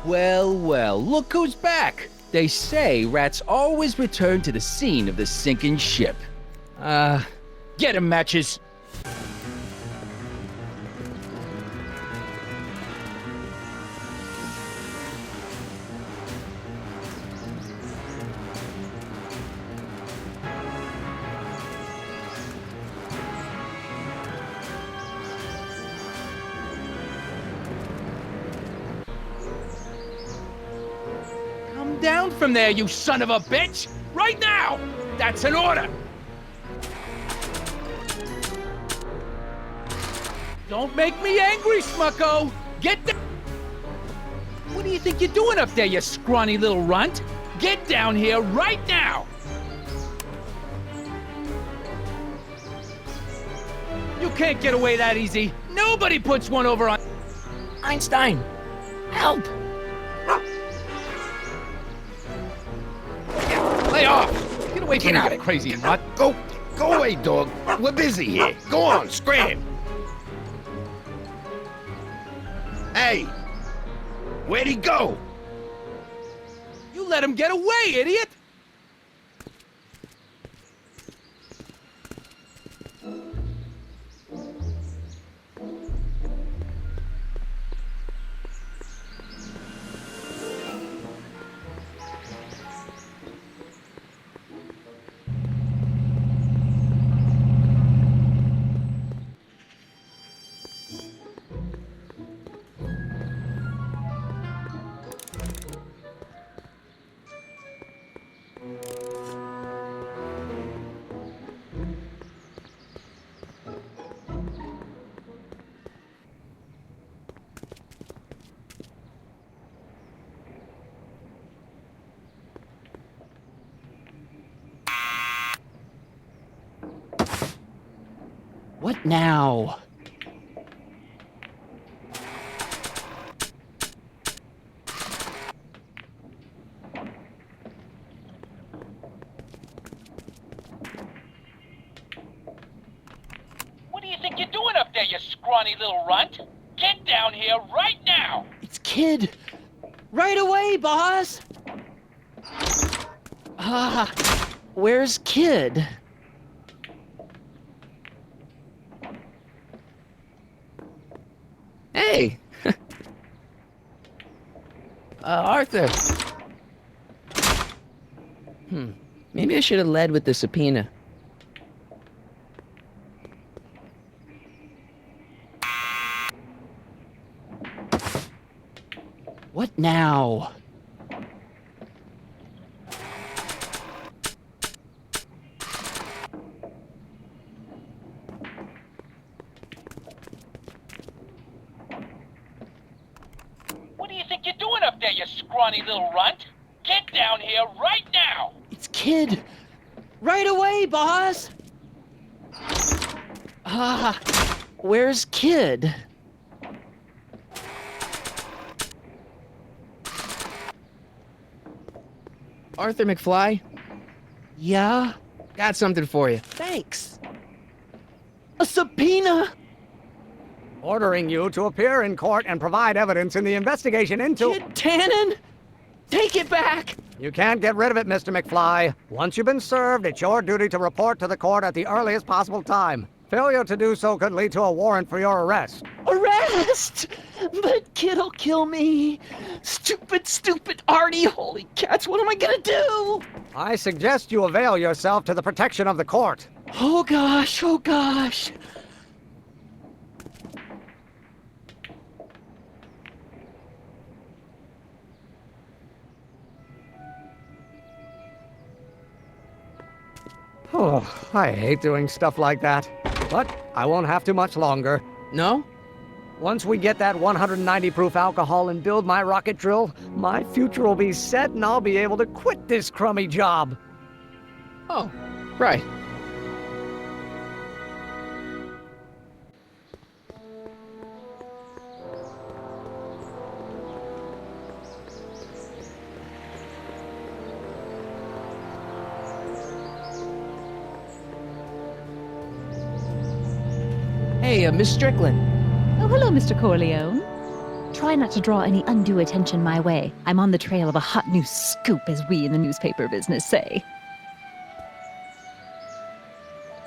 Well, well, look who's back. They say rats always return to the scene of the sinking ship. Get 'em, Matches. Come down from there, you son of a bitch! Right now! That's an order! Don't make me angry, Smucko! Get down! What do you think you're doing up there, you scrawny little runt? Get down here right now! You can't get away that easy. Nobody puts one over on... Einstein! Help! Lay off! Get away from me, you crazy nut! Go away, dog. We're busy here. Go on, scram. Hey, where'd he go? You let him get away, idiot! What now? What do you think you're doing up there, you scrawny little runt? Get down here right now! It's Kid! Right away, boss! Where's Kid? Hey! Arthur! Maybe I should have led with the subpoena. What now? What do you think you're doing up there, you scrawny little runt? Get down here right now! It's Kid! Right away, boss! Where's Kid? Arthur McFly? Yeah? Got something for you. Thanks. A subpoena? Ordering you to appear in court and provide evidence in the investigation into... Kid Tannen? Take it back! You can't get rid of it, Mr. McFly. Once you've been served, it's your duty to report to the court at the earliest possible time. Failure to do so could lead to a warrant for your arrest. Arrest! But Kid'll kill me. Stupid Artie. Holy cats, what am I gonna do? I suggest you avail yourself to the protection of the court. Oh gosh. Oh, I hate doing stuff like that. But I won't have to much longer. No? Once we get that 190 proof alcohol and build my rocket drill, my future will be set and I'll be able to quit this crummy job. Oh, right. Hey, Miss Strickland. Oh, hello, Mr. Corleone. Try not to draw any undue attention my way. I'm on the trail of a hot new scoop, as we in the newspaper business say.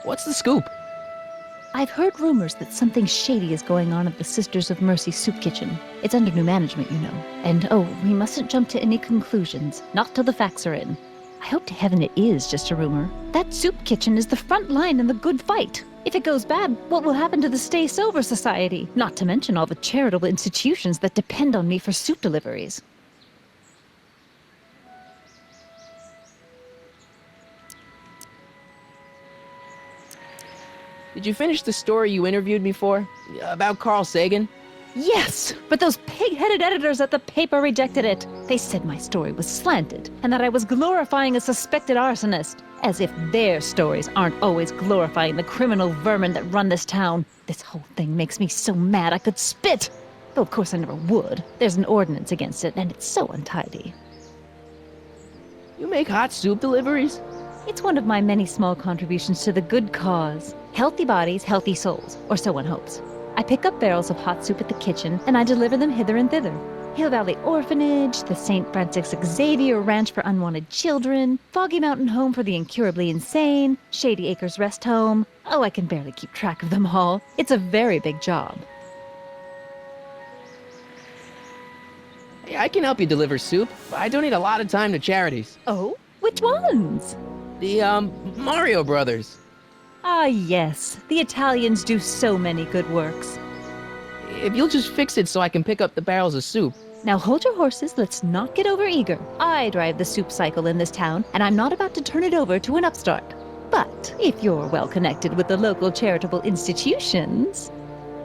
What's the scoop? I've heard rumors that something shady is going on at the Sisters of Mercy soup kitchen. It's under new management, you know. And oh, we mustn't jump to any conclusions, not till the facts are in. I hope to heaven it is just a rumor. That soup kitchen is the front line in the good fight. If it goes bad, what will happen to the Stay Sober Society? Not to mention all the charitable institutions that depend on me for soup deliveries. Did you finish the story you interviewed me for? About Carl Sagan? Yes, but those pig-headed editors at the paper rejected it. They said my story was slanted, and that I was glorifying a suspected arsonist. As if their stories aren't always glorifying the criminal vermin that run this town. This whole thing makes me so mad I could spit. Though of course I never would. There's an ordinance against it, and it's so untidy. You make hot soup deliveries? It's one of my many small contributions to the good cause. Healthy bodies, healthy souls, or so one hopes. I pick up barrels of hot soup at the kitchen, and I deliver them hither and thither. Hill Valley Orphanage, the St. Francis Xavier Ranch for Unwanted Children, Foggy Mountain Home for the Incurably Insane, Shady Acres Rest Home. Oh, I can barely keep track of them all. It's a very big job. Hey, I can help you deliver soup. I donate a lot of time to charities. Oh? Which ones? The, Mario Brothers. Ah, yes. The Italians do so many good works. If you'll just fix it so I can pick up the barrels of soup. Now hold your horses, let's not get overeager. I drive the soup cycle in this town, and I'm not about to turn it over to an upstart. But if you're well connected with the local charitable institutions,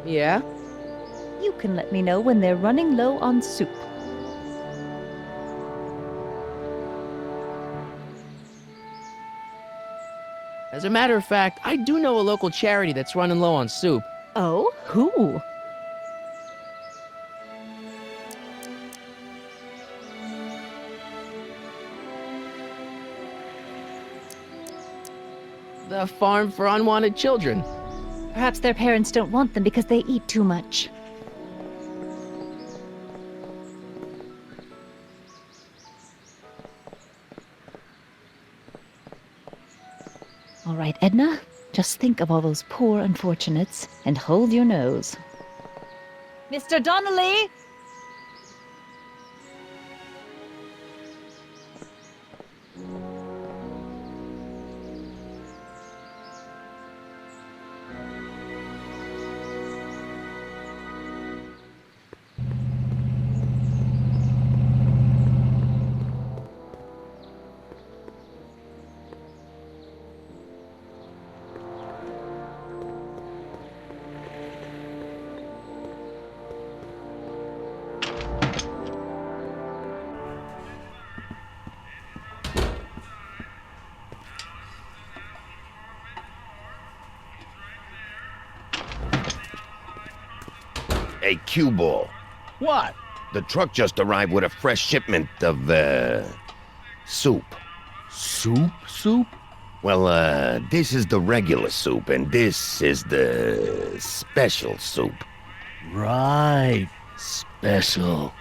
Yeah? you can let me know when they're running low on soup. As a matter of fact, I do know a local charity that's running low on soup. Oh? Who? The Farm for Unwanted Children. Perhaps their parents don't want them because they eat too much. All right, Edna, just think of all those poor unfortunates and hold your nose. Mr. Donnelly! Hey, cue ball. What? The truck just arrived with a fresh shipment of, soup. Soup? Well, this is the regular soup, and this is the special soup. Right. Special.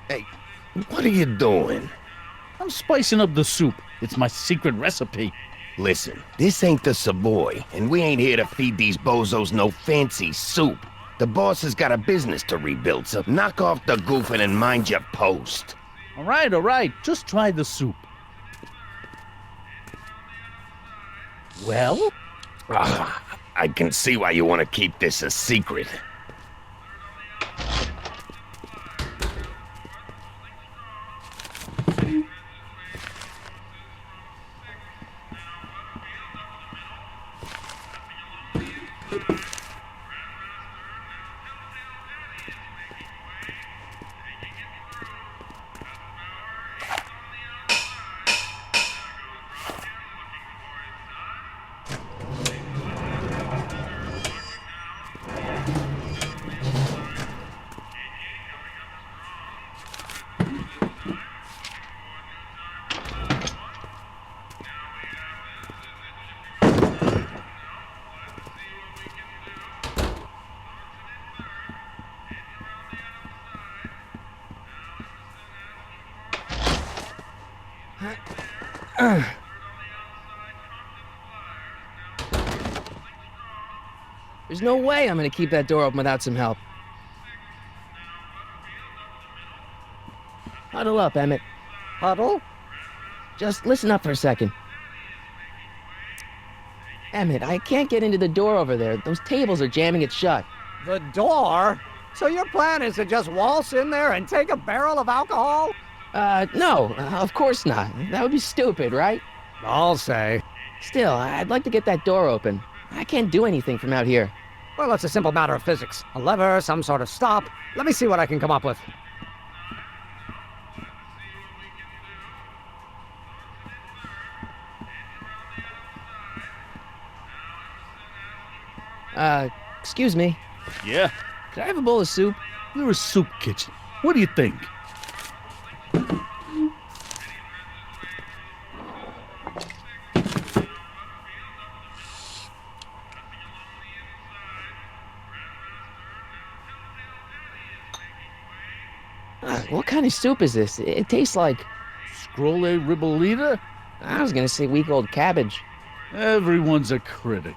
Hey, what are you doing? I'm spicing up the soup. It's my secret recipe. Listen, this ain't the Savoy, and we ain't here to feed these bozos no fancy soup. The boss has got a business to rebuild, so knock off the goofing and mind your post. All right. Just try the soup. Well? I can see why you want to keep this a secret. There's no way I'm gonna keep that door open without some help. Huddle up, Emmett. Huddle? Just listen up for a second. Emmett, I can't get into the door over there. Those tables are jamming it shut. The door? So your plan is to just waltz in there and take a barrel of alcohol? No, of course not. That would be stupid, right? I'll say. Still, I'd like to get that door open. I can't do anything from out here. Well, it's a simple matter of physics. A lever, some sort of stop. Let me see what I can come up with. Excuse me. Yeah, Could I have a bowl of soup? we're a soup kitchen. What do you think? What kind of soup is this? It tastes like... Scrolle Ribolita? I was gonna say week-old cabbage. Everyone's a critic.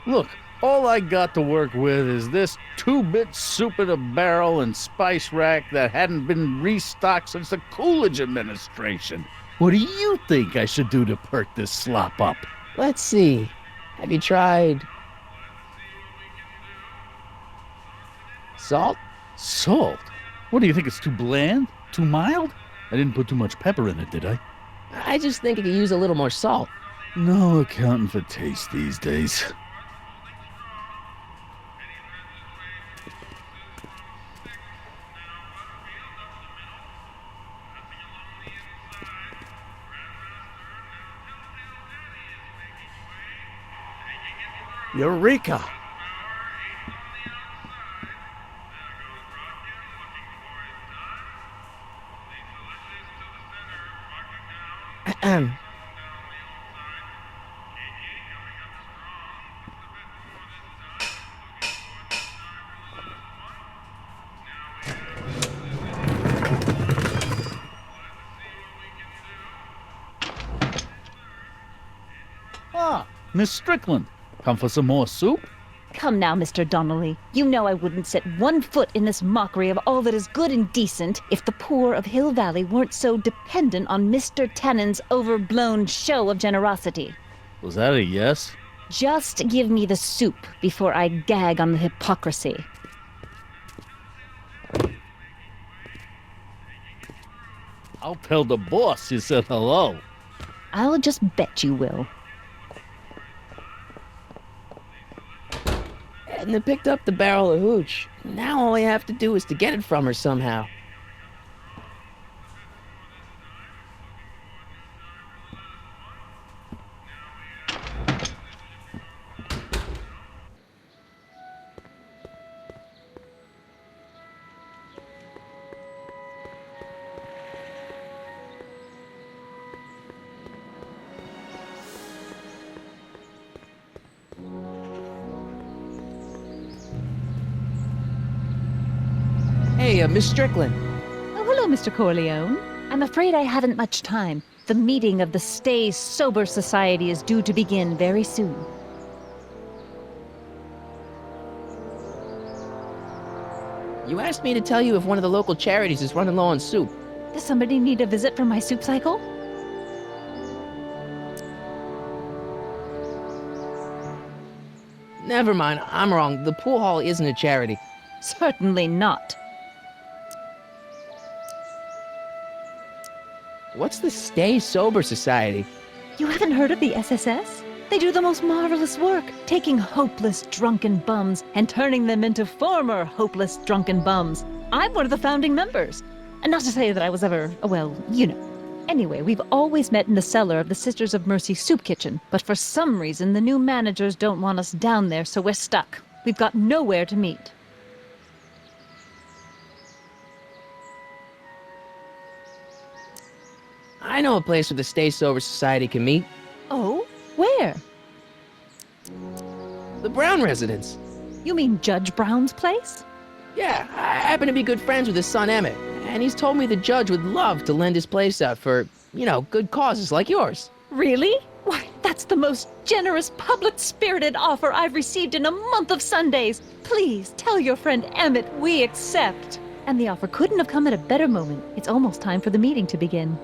Look, all I got to work with is this 2-bit soup in a barrel and spice rack that hadn't been restocked since the Coolidge administration. What do you think I should do to perk this slop up? Let's see. Have you tried... salt? Salt? What do you think, it's too bland? Too mild? I didn't put too much pepper in it, did I? I just think it could use a little more salt. No accounting for taste these days. Eureka! Ahem. Ah, Miss Strickland. Come for some more soup? Come now, Mr. Donnelly. You know I wouldn't set one foot in this mockery of all that is good and decent if the poor of Hill Valley weren't so dependent on Mr. Tannen's overblown show of generosity. Was that a yes? Just give me the soup before I gag on the hypocrisy. I'll tell the boss you said hello. I'll just bet you will. Edna picked up the barrel of hooch. Now all I have to do is to get it from her somehow. Hey, Miss Strickland. Oh, hello, Mr. Corleone. I'm afraid I haven't much time. The meeting of the Stay Sober Society is due to begin very soon. You asked me to tell you if one of the local charities is running low on soup. Does somebody need a visit from my soup cycle? Never mind, I'm wrong. The pool hall isn't a charity. Certainly not. What's the Stay Sober Society? You haven't heard of the SSS? They do the most marvelous work, taking hopeless drunken bums and turning them into former hopeless drunken bums. I'm one of the founding members. And not to say that I was ever, well, you know. Anyway, we've always met in the cellar of the Sisters of Mercy soup kitchen, but for some reason the new managers don't want us down there, so we're stuck. We've got nowhere to meet. I know a place where the Stay Sober Society can meet. Oh? Where? The Brown residence. You mean Judge Brown's place? Yeah, I happen to be good friends with his son Emmett, and he's told me the judge would love to lend his place out for, you know, good causes like yours. Really? Why, that's the most generous, public-spirited offer I've received in a month of Sundays. Please tell your friend Emmett we accept. And the offer couldn't have come at a better moment. It's almost time for the meeting to begin.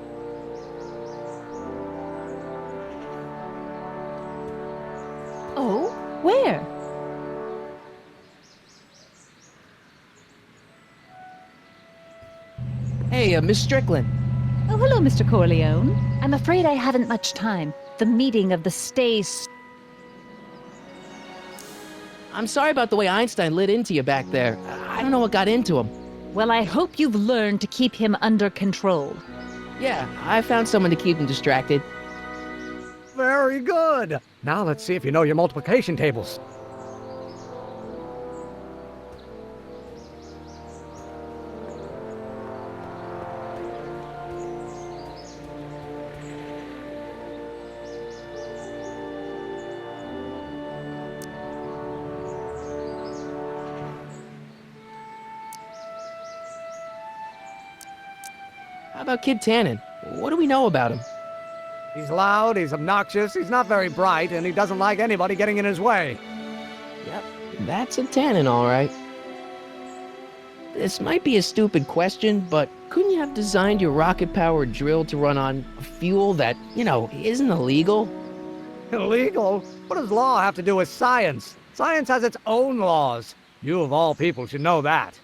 Oh, where? Hey, Miss Strickland. Oh, hello, Mr. Corleone. I'm afraid I haven't much time. The meeting of the stays. I'm sorry about the way Einstein lit into you back there. I don't know what got into him. Well, I hope you've learned to keep him under control. Yeah, I found someone to keep him distracted. Very good. Now let's see if you know your multiplication tables. How about Kid Tannen? What do we know about him? He's loud, he's obnoxious, he's not very bright, and he doesn't like anybody getting in his way. Yep, that's a Tannen, all right. This might be a stupid question, but couldn't you have designed your rocket-powered drill to run on fuel that, isn't illegal? Illegal? What does law have to do with science? Science has its own laws. You, of all people, should know that.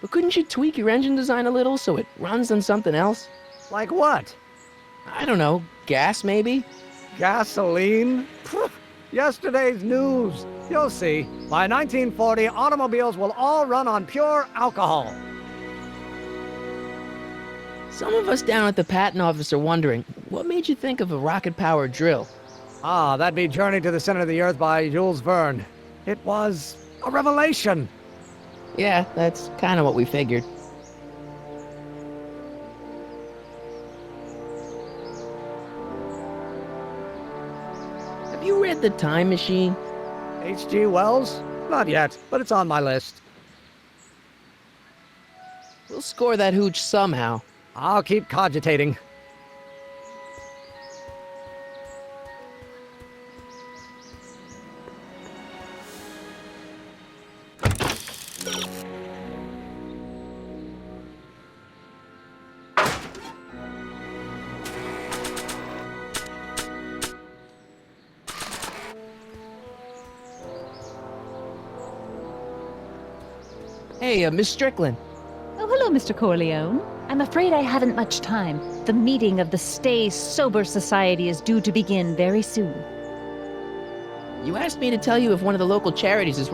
But couldn't you tweak your engine design a little so it runs on something else? Like what? I don't know, gas maybe? Gasoline? Pfft, yesterday's news. You'll see. By 1940, automobiles will all run on pure alcohol. Some of us down at the patent office are wondering, what made you think of a rocket-powered drill? Ah, that'd be Journey to the Center of the Earth by Jules Verne. It was a revelation. Yeah, that's kind of what we figured. Have you read The Time Machine? H.G. Wells? Not yet, but it's on my list. We'll score that hooch somehow. I'll keep cogitating. Hey, Miss Strickland. Oh, hello, Mr. Corleone. I'm afraid I haven't much time. The meeting of the Stay Sober Society is due to begin very soon. You asked me to tell you if one of the local charities is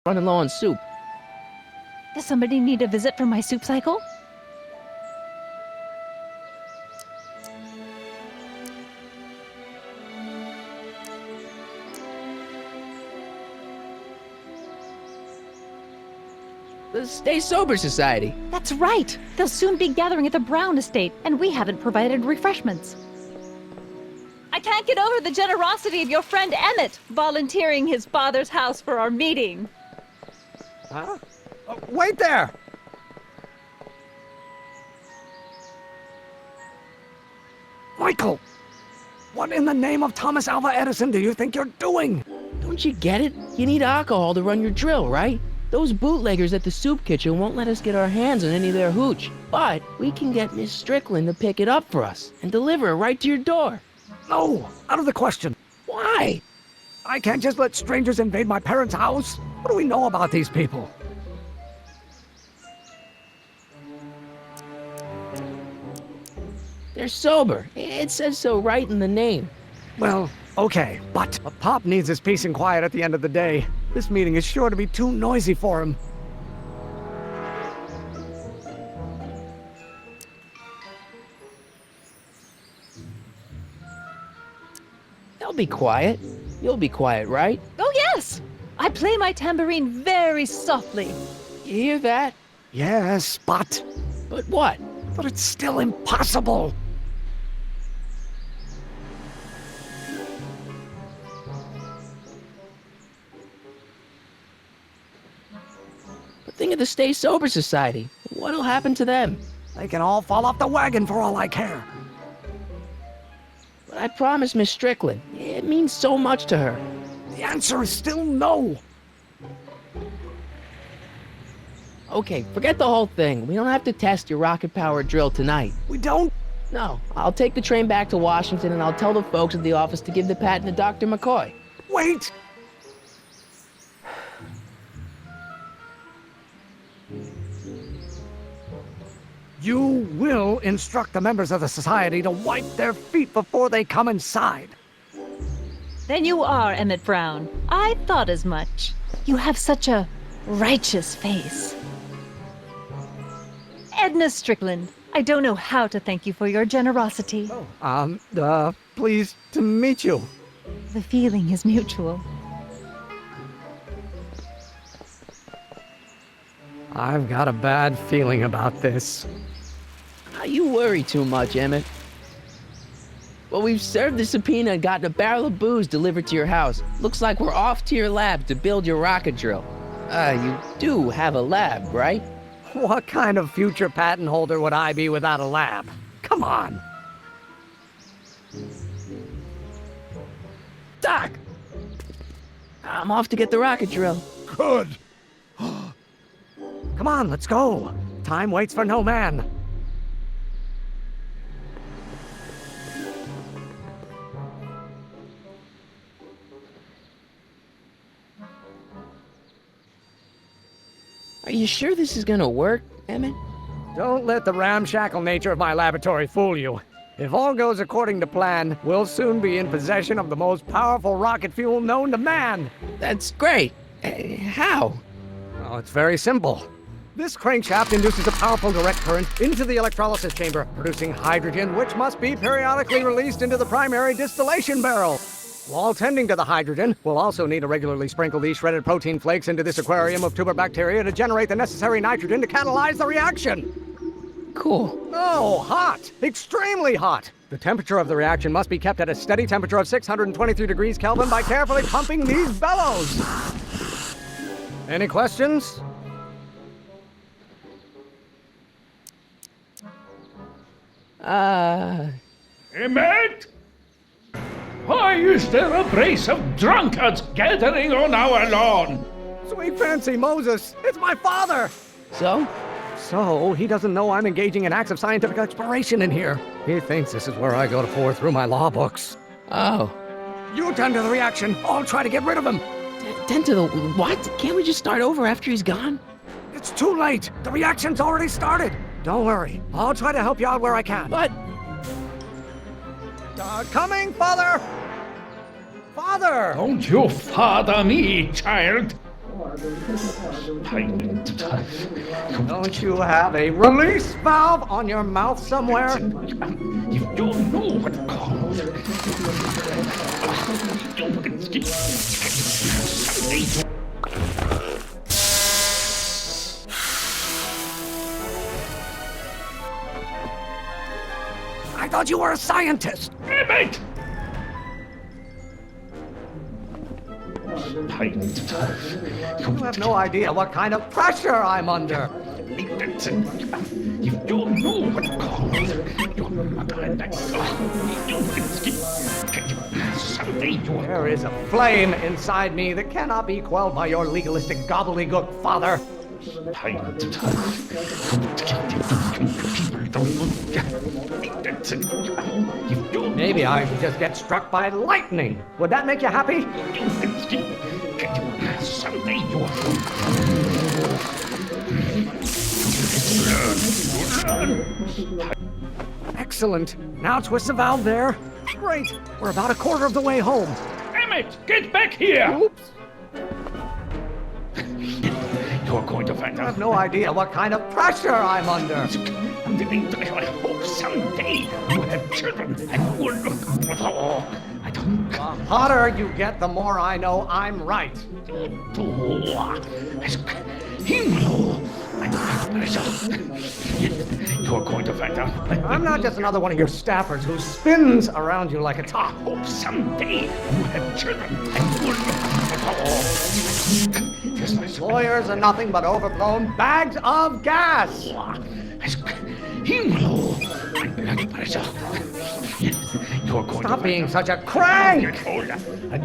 running low on soup. Does somebody need a visit from my soup cycle? The Stay Sober Society. That's right. They'll soon be gathering at the Brown estate, and we haven't provided refreshments. I can't get over the generosity of your friend Emmett, volunteering his father's house for our meeting. Huh? Wait there! Michael! What in the name of Thomas Alva Edison do you think you're doing? Don't you get it? You need alcohol to run your drill, right? Those bootleggers at the soup kitchen won't let us get our hands on any of their hooch. But we can get Miss Strickland to pick it up for us and deliver it right to your door. No, out of the question. Why? I can't just let strangers invade my parents' house. What do we know about these people? They're sober. It says so right in the name. Well, okay, but Pop needs his peace and quiet at the end of the day. This meeting is sure to be too noisy for him. They'll be quiet. You'll be quiet, right? Oh, yes! I play my tambourine very softly. You hear that? Yes, but But what? it's still impossible. But think of the the Stay Sober Society? What'll happen to them? They can all fall off the wagon for all I care. But I promised Miss Strickland. It means so much to her. The answer is still no. Okay, forget the whole thing. We don't have to test your rocket-powered drill tonight. We don't? No, I'll take the train back to Washington and I'll tell the folks at the office to give the patent to Dr. McCoy. Wait! You will instruct the members of the society to wipe their feet before they come inside. Then you are Emmett Brown. I thought as much. You have such a righteous face. Edna Strickland, I don't know how to thank you for your generosity. Pleased to meet you. The feeling is mutual. I've got a bad feeling about this. You worry too much, Emmett. Well, we've served the subpoena and gotten a barrel of booze delivered to your house. Looks like we're off to your lab to build your rocket drill. You do have a lab, right? What kind of future patent holder would I be without a lab? Come on. Doc! I'm off to get the rocket drill. Good. Come on, let's go. Time waits for no man. Are you sure this is gonna work, Emmett? Don't let the ramshackle nature of my laboratory fool you. If all goes according to plan, we'll soon be in possession of the most powerful rocket fuel known to man. That's great. How? Well, it's very simple. This crankshaft induces a powerful direct current into the electrolysis chamber, producing hydrogen, which must be periodically released into the primary distillation barrel. While tending to the hydrogen, we'll also need to regularly sprinkle these shredded protein flakes into this aquarium of tuber bacteria to generate the necessary nitrogen to catalyze the reaction. Cool. Oh, hot! Extremely hot! The temperature of the reaction must be kept at a steady temperature of 623 degrees Kelvin by carefully pumping these bellows. Any questions? Emmett? Why is there a brace of drunkards gathering on our lawn? Sweet fancy Moses, it's my father! So? So, he doesn't know I'm engaging in acts of scientific exploration in here. He thinks this is where I go to pore through my law books. Oh. You tend to the reaction. I'll try to get rid of him. Tend to the what? Can't we just start over after he's gone? It's too late. The reaction's already started. Don't worry. I'll try to help you out where I can. But Coming, Father! Father! Don't you father me, child. Don't you have a release valve on your mouth somewhere? You don't know what called. I thought you were a scientist. Emmett! You have no idea what kind of pressure I'm under. You don't know what called. There is a flame inside me that cannot be quelled by your legalistic gobbledygook, Father. Maybe I should just get struck by lightning. Would that make you happy? Someday you Excellent. Now twist the valve there. Great. We're about a quarter of the way home. Emmett, get back here! Oops. You're going to find I out. have no idea what kind of pressure I'm under. I hope someday you have children and will look. I don't. The hotter you get, the more I know I'm right. You're going to find out. I'm not just another one of your staffers who spins around you like a top. Hope someday you have children and will look. Lawyers are nothing but overblown bags of gas. Stop being such a crank! I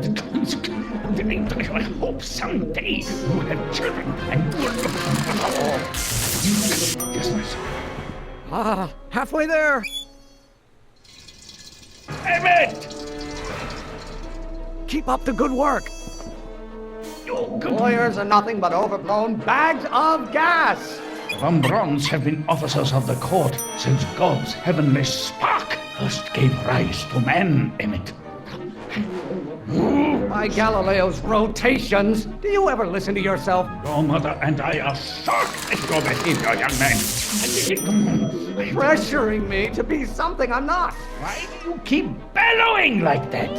hope someday you have children and yes, my son. Ah, halfway there. Emmett! Keep up the good work. You Lawyers are nothing but overblown bags of gas. Von Brauns have been officers of the court since God's heavenly spark first gave rise to man, Emmett. By Galileo's rotations, do you ever listen to yourself? Your mother and I are shocked at your behavior, young man. Pressuring me to be something I'm not. Why do you keep bellowing like that?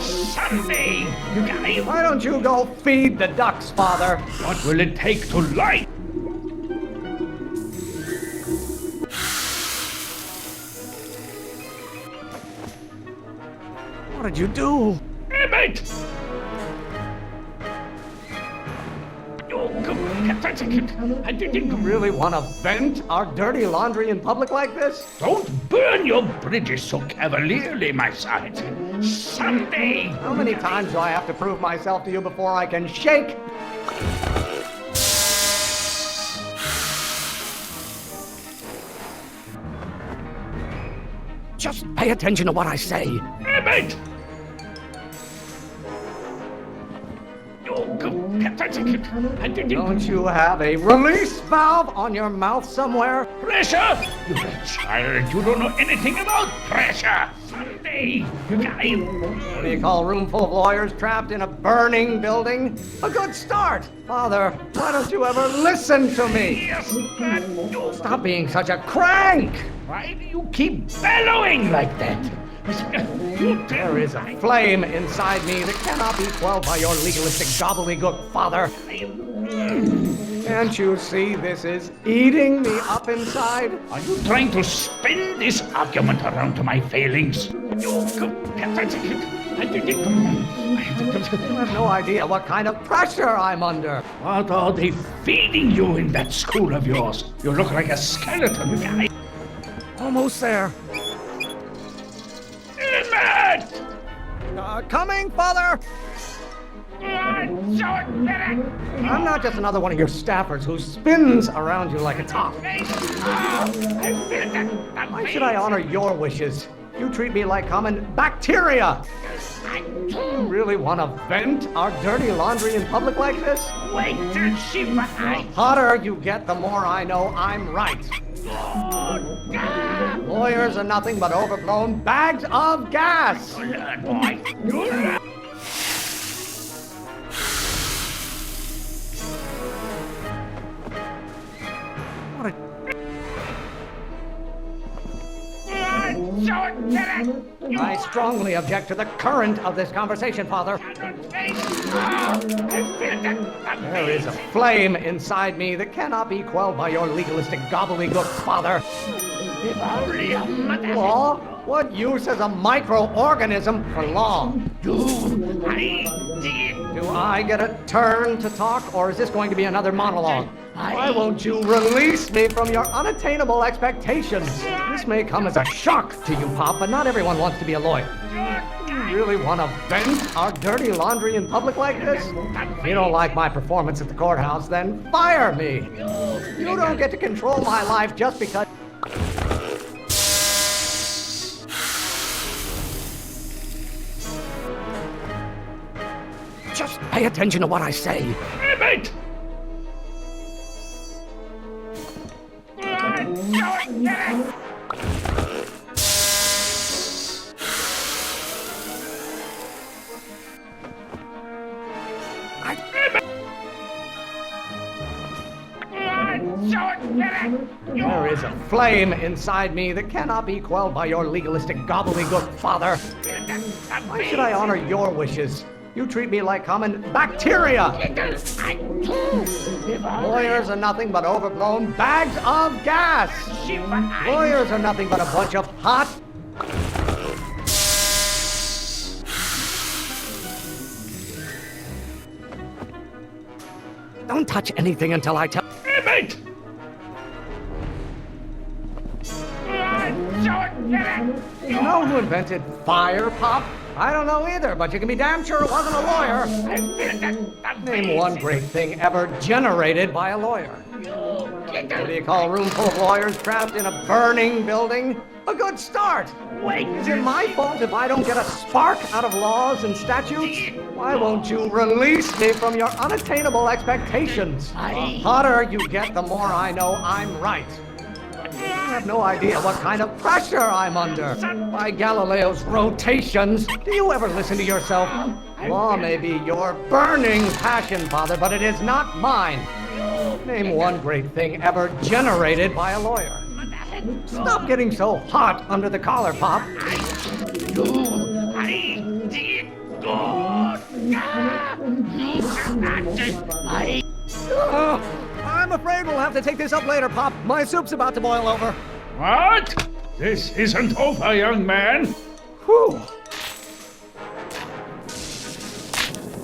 Someday, you guys. Why don't you go feed the ducks, Father? What will it take to lie? What did you do? Emmett! You really want to vent our dirty laundry in public like this? Don't burn your bridges so cavalierly, my son. Someday. How many times do I have to prove myself to you before I can shake? Just pay attention to what I say. Emmett! Don't you have a release valve on your mouth somewhere? Pressure? You're a child. You don't know anything about pressure. Someday, you guys. What do you call a room full of lawyers trapped in a burning building? A good start. Father, why don't you ever listen to me? Yes, but you. Stop being such a crank. Why do you keep bellowing like that? There is a flame inside me that cannot be quelled by your legalistic gobbledygook, Father. Can't you see this is eating me up inside? Are you trying to spin this argument around to my failings? You have no idea what kind of pressure I'm under. What are they feeding you in that school of yours? You look like a skeleton guy. Almost there. Emmett! Coming, Father! I'm not just another one of your staffers who spins around you like a top. Why should I honor your wishes? You treat me like common bacteria. You really want to vent our dirty laundry in public like this? Wait till she The hotter you get, the more I know I'm right. Lawyers are nothing but overblown bags of gas. I strongly object to the current of this conversation, Father. There is a flame inside me that cannot be quelled by your legalistic gobbledygook, Father. Law? What use is a microorganism for law? Do I get a turn to talk, or is this going to be another monologue? Why won't you release me from your unattainable expectations? This may come as a shock to you, Pop, but not everyone wants to be a lawyer. You really want to vent our dirty laundry in public like this? If you don't like my performance at the courthouse, then fire me. You don't get to control my life just because... Just pay attention to what I say. Emmett! There is a flame inside me that cannot be quelled by your legalistic gobbledygook, Father. Why should I honor your wishes? You treat me like common bacteria. Lawyers are nothing but overblown bags of gas. Lawyers are nothing but a bunch of hot... Don't touch anything until I tell. Emmett! You know who invented fire, Pop? I don't know either, but you can be damn sure it wasn't a lawyer. Name one great thing ever generated by a lawyer. What do you call a room full of lawyers trapped in a burning building? A good start. Wait! Is it my fault if I don't get a spark out of laws and statutes? Why won't you release me from your unattainable expectations? The hotter you get, the more I know I'm right. You have no idea what kind of pressure I'm under. By Galileo's rotations, do you ever listen to yourself? Law may be your burning passion, Father, but it is not mine. Name one great thing ever generated by a lawyer. Stop getting so hot under the collar, Pop. I'm afraid we'll have to take this up later, Pop. My soup's about to boil over. What? This isn't over, young man. Whew.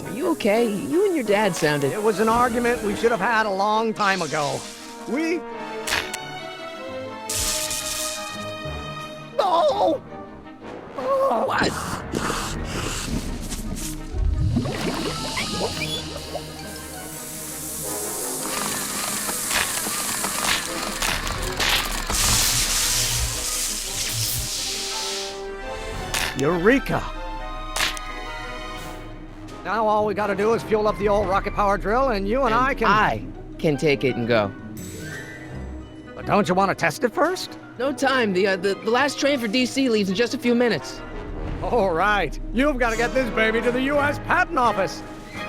Are you okay? You and your dad sounded... It was an argument we should have had a long time ago. We... No! Oh, What? Eureka! Now all we gotta do is fuel up the old rocket power drill and you and I can... I can take it and go. But don't you want to test it first? No time. The last train for DC leaves in just a few minutes. All right. You've got to get this baby to the U.S. Patent Office.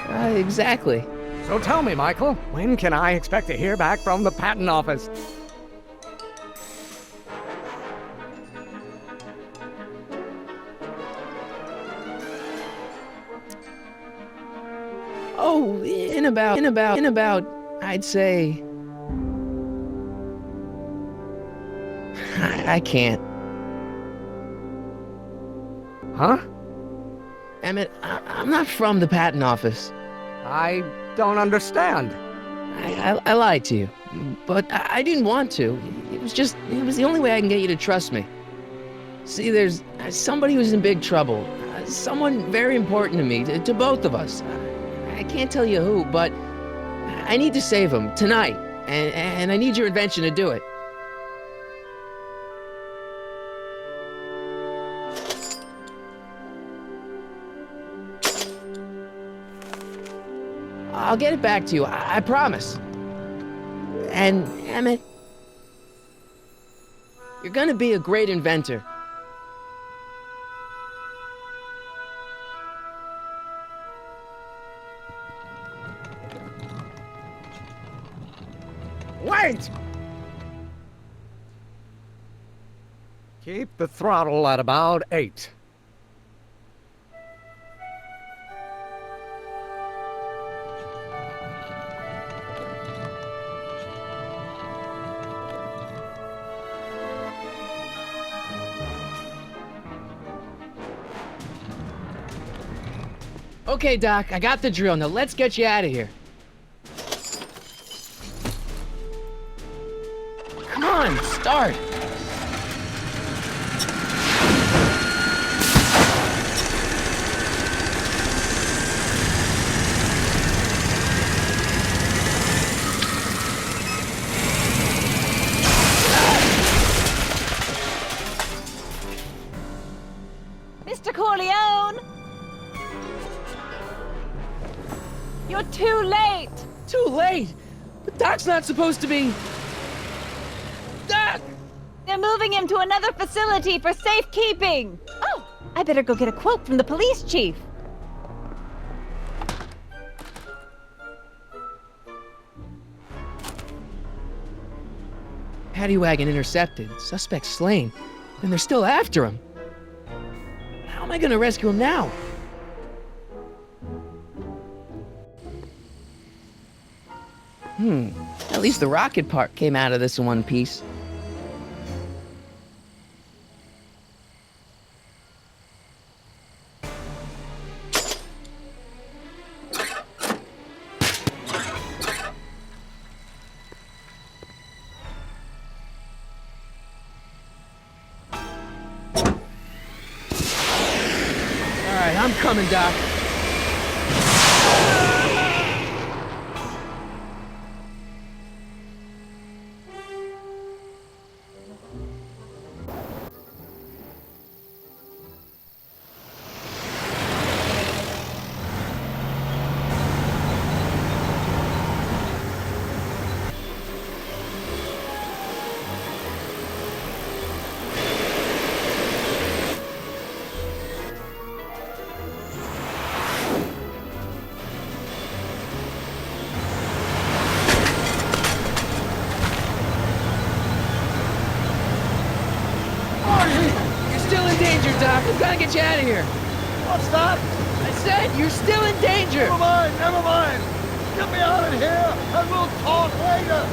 Exactly. So tell me, Michael, when can I expect to hear back from the Patent Office? Oh, in about, I'd say... I can't. Huh? Emmett, I'm not from the patent office. I don't understand. I lied to you, but I didn't want to. It was the only way I can get you to trust me. See, there's somebody who's in big trouble. Someone very important to me, to both of us. I can't tell you who, but I need to save him tonight, and I need your invention to do it. I'll get it back to you, I promise. And, Emmett, you're gonna be a great inventor. Wait! Keep the throttle at about 8. Okay, Doc, I got the drill. Now let's get you out of here. Come on, start. Mr. Corleone! You're too late! Too late. But Doc's not supposed to be... Doc! They're moving him to another facility for safekeeping! Oh, I better go get a quote from the police chief. Paddy wagon intercepted. Suspect slain. And they're still after him. How am I gonna rescue him now? At least the rocket part came out of this in one piece. I'm coming, Doc. You're still in danger, Doc. We've got to get you out of here. What's that? I said you're still in danger. Never mind, never mind. Get me out of here, and we'll talk later.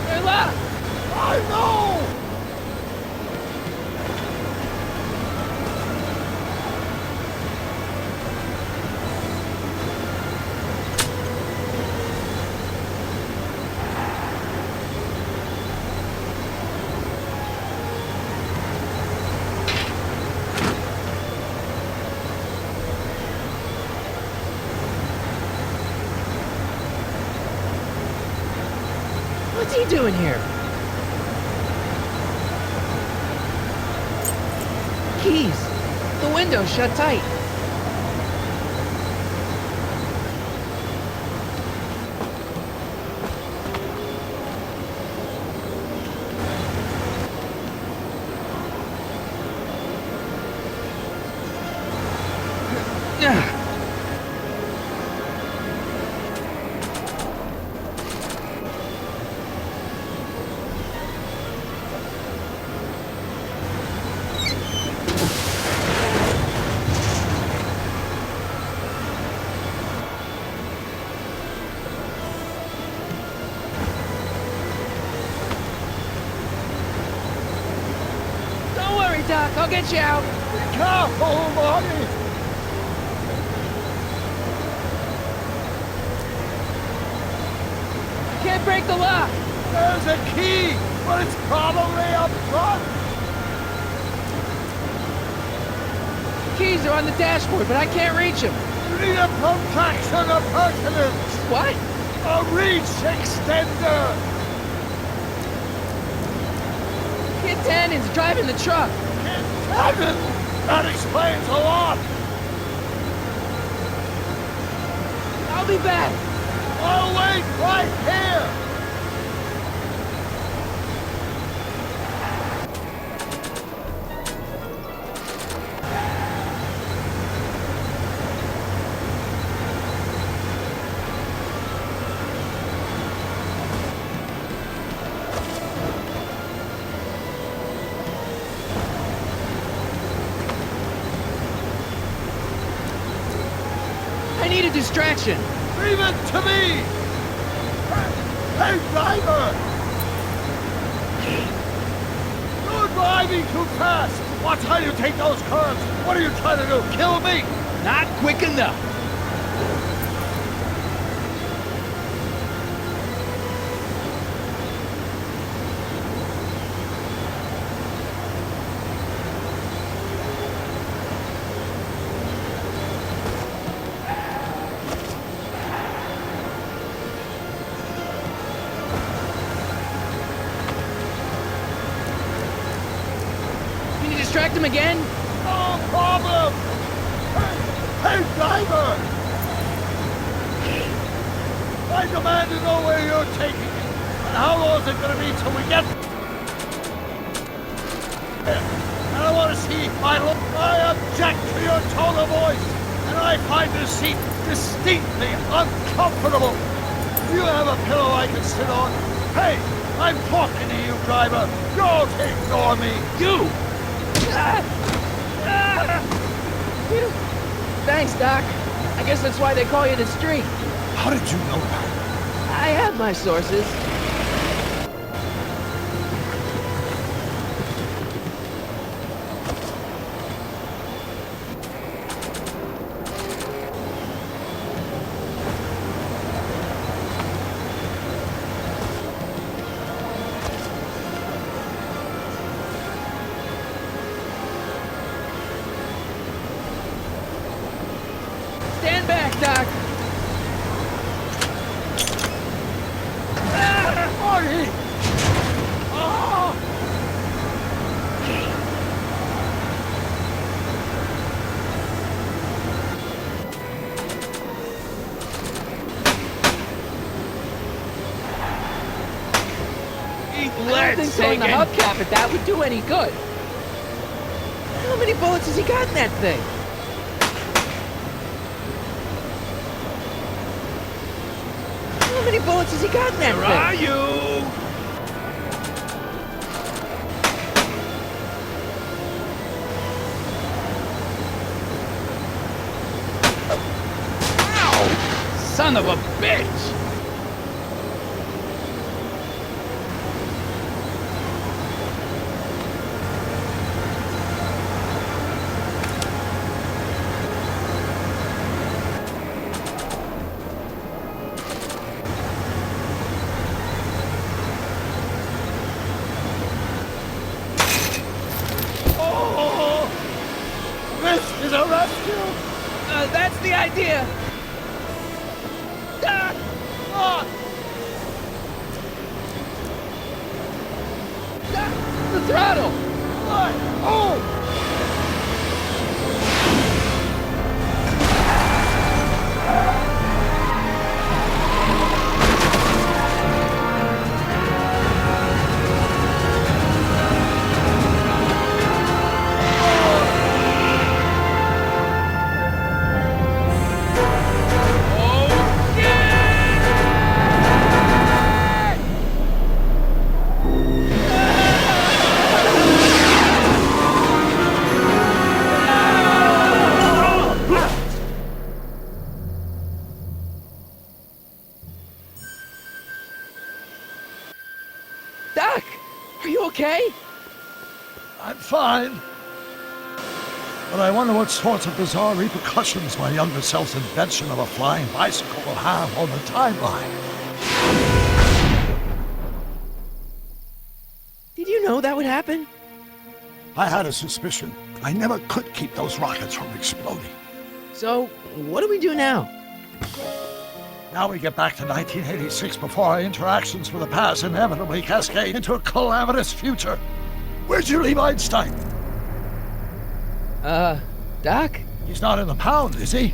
Hey, look! I know! What's he doing here? Keys. The window's shut tight. Don't worry, Doc. I'll get you out. Be careful, Marty! Can't break the lock. There's a key, but it's probably up front. Keys are on the dashboard, but I can't reach them. You need a protraction appurtenance. What? A reach extender. Kid Tannen's driving the truck. Heaven! That explains a lot. I'll be back. I'll wait right here. I need a distraction. Leave it to me! Hey, driver! You're driving too fast! Watch how you take those curves! What are you trying to do? Kill me? Not quick enough. Can you distract him again? No problem! Hey, driver! I demand to know where you're taking me. And how long is it going to be till we get there? And I want to see my look. I object to your tone of voice. And I find this seat distinctly uncomfortable. Do you have a pillow I can sit on? Hey, I'm talking to you, driver. Don't ignore me. You! Thanks, Doc. I guess that's why they call you the Streak. How did you know that? I have my sources. Doc. Marty! Oh! I don't think throwing the hubcap at that would do any good. How many bullets has he got in that thing? How many bullets has he got in that thing? Where are you? Son of a bitch! Oh! This is a rescue! That's the idea. Ah! Ah! The throttle. Oh! Doc, are you okay? I'm fine. But I wonder what sorts of bizarre repercussions my younger self's invention of a flying bicycle will have on the timeline. Did you know that would happen? I had a suspicion. I never could keep those rockets from exploding. So, what do we do now? Now we get back to 1986 before our interactions with the past inevitably cascade into a calamitous future. Where'd you leave Einstein? Doc? He's not in the pound, is he?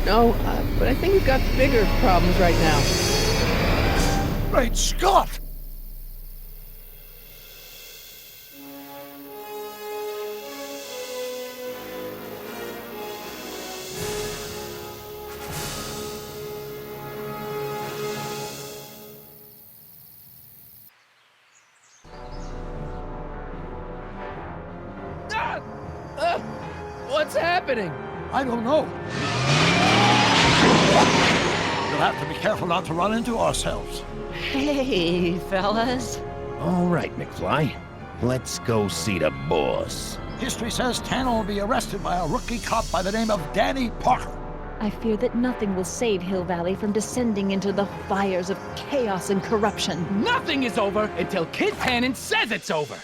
No, but I think we've got bigger problems right now. Great Scott! What's happening? I don't know. We'll have to be careful not to run into ourselves. Hey, fellas. All right, McFly. Let's go see the boss. History says Tanner will be arrested by a rookie cop by the name of Danny Parker. I fear that nothing will save Hill Valley from descending into the fires of chaos and corruption. Nothing is over until Kid Tannen says it's over.